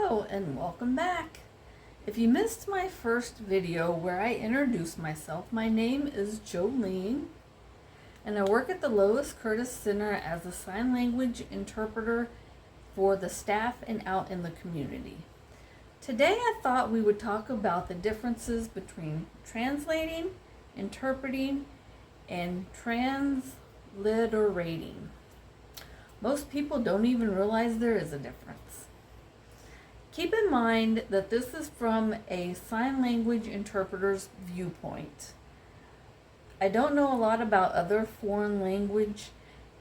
Hello and welcome back. If you missed my first video where I introduced myself, my name is Jolene and I work at the Lois Curtis Center as a sign language interpreter for the staff and out in the community. Today I thought we would talk about the differences between translating, interpreting, and transliterating. Most people don't even realize there is a difference. Keep in mind that this is from a sign language interpreter's viewpoint. I don't know a lot about other foreign language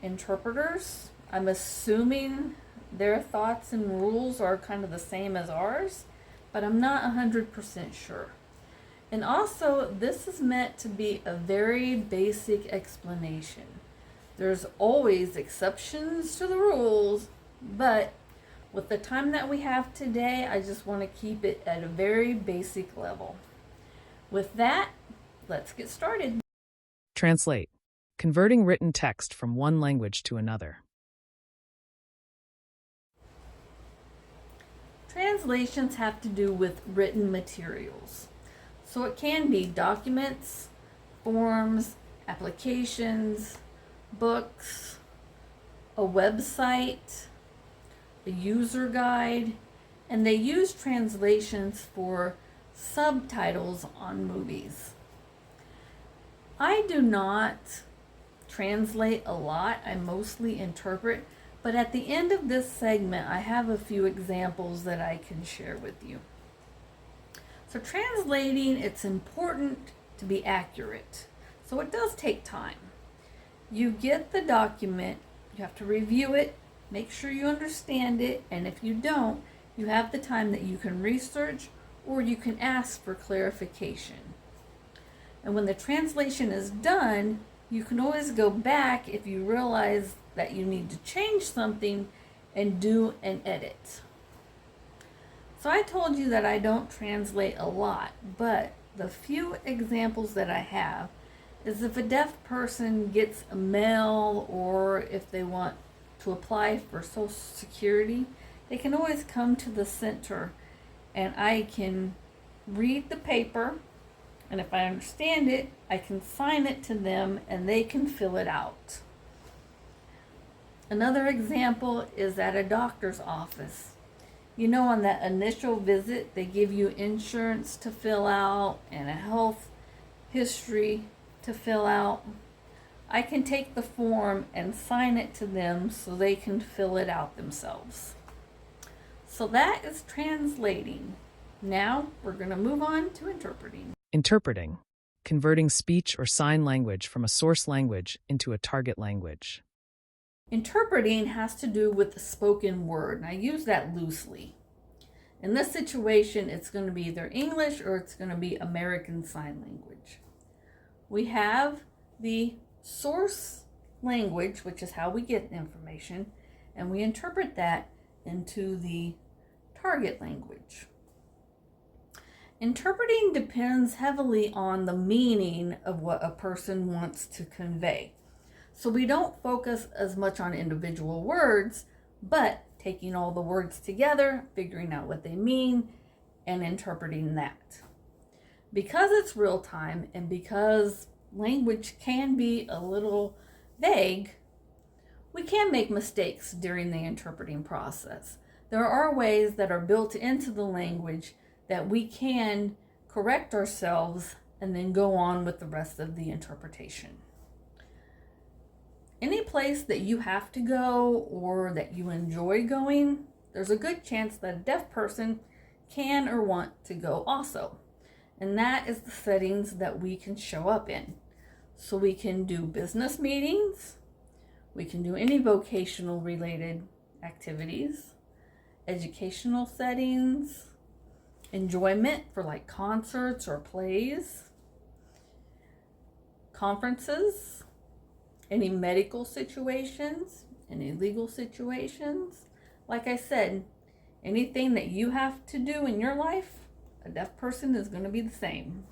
interpreters. I'm assuming their thoughts and rules are kind of the same as ours, but I'm not 100% sure. And also, this is meant to be a very basic explanation. There's always exceptions to the rules, but with the time that we have today, I just want to keep it at a very basic level. With that, let's get started. Translate. Converting written text from one language to another. Translations have to do with written materials. So it can be documents, forms, applications, books, a website, a user guide, and they use translations for subtitles on movies. I do not translate a lot, I mostly interpret, but at the end of this segment I have a few examples that I can share with you. So translating, it's important to be accurate. So it does take time. You get the document, you have to review it, make sure you understand it, and if you don't, you have the time that you can research or you can ask for clarification. And when the translation is done, you can always go back if you realize that you need to change something and do an edit. So I told you that I don't translate a lot, but the few examples that I have is if a deaf person gets a mail or if they want to apply for Social Security, they can always come to the center and I can read the paper, and if I understand it, I can sign it to them and they can fill it out. Another example is at a doctor's office. You know, on that initial visit, they give you insurance to fill out and a health history to fill out. I can take the form and sign it to them so they can fill it out themselves. So that is translating. Now we're going to move on to interpreting. Interpreting. Converting speech or sign language from a source language into a target language. Interpreting has to do with the spoken word, and I use that loosely. In this situation, it's going to be either English or it's going to be American Sign Language. We have the source language, which is how we get information, and we interpret that into the target language. Interpreting depends heavily on the meaning of what a person wants to convey. So we don't focus as much on individual words, but taking all the words together, figuring out what they mean, and interpreting that. Because it's real time and because language can be a little vague, we can make mistakes during the interpreting process. There are ways that are built into the language that we can correct ourselves and then go on with the rest of the interpretation. Any place that you have to go or that you enjoy going, there's a good chance that a deaf person can or want to go also. And that is the settings that we can show up in. So we can do business meetings, we can do any vocational related activities, educational settings, enjoyment for like concerts or plays, conferences, any medical situations, any legal situations. Like I said, anything that you have to do in your life, a deaf person is going to be the same.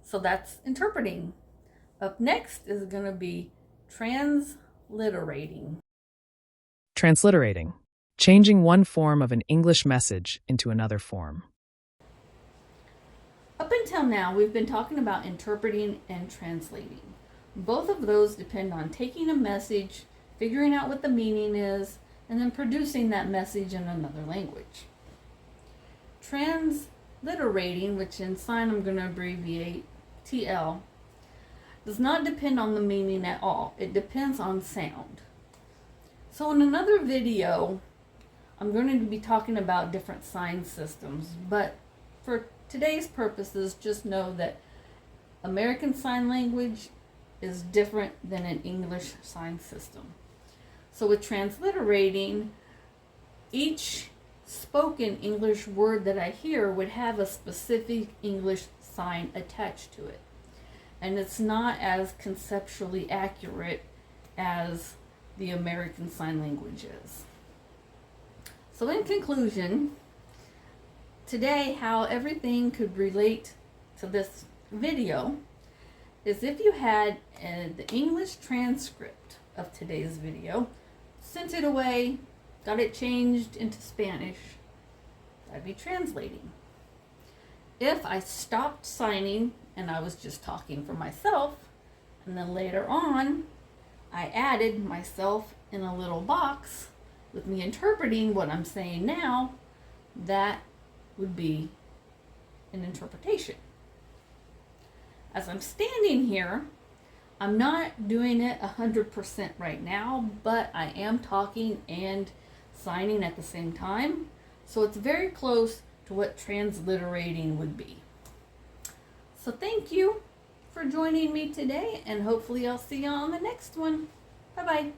So that's interpreting. Up next is going to be transliterating. Transliterating. changing one form of an English message into another form. Up until now, we've been talking about interpreting and translating. Both of those depend on taking a message, figuring out what the meaning is, and then producing that message in another language. Transliterating, which in sign I'm going to abbreviate TL, does not depend on the meaning at all. It depends on sound. So in another video, I'm going to be talking about different sign systems, but for today's purposes, just know that American Sign Language is different than an English sign system. So with transliterating, each spoken English word that I hear would have a specific English sign attached to it. And it's not as conceptually accurate as the American Sign Language is. So in conclusion, today how everything could relate to this video is if you had the English transcript of today's video, sent it away, got it changed into Spanish, I'd be translating. If I stopped signing and I was just talking for myself, and then later on I added myself in a little box with me interpreting what I'm saying now, that would be an interpretation. As I'm standing here, I'm not doing it 100% right now, but I am talking and signing at the same time. So it's very close to what transliterating would be. So thank you for joining me today, and hopefully I'll see you on the next one. Bye-bye.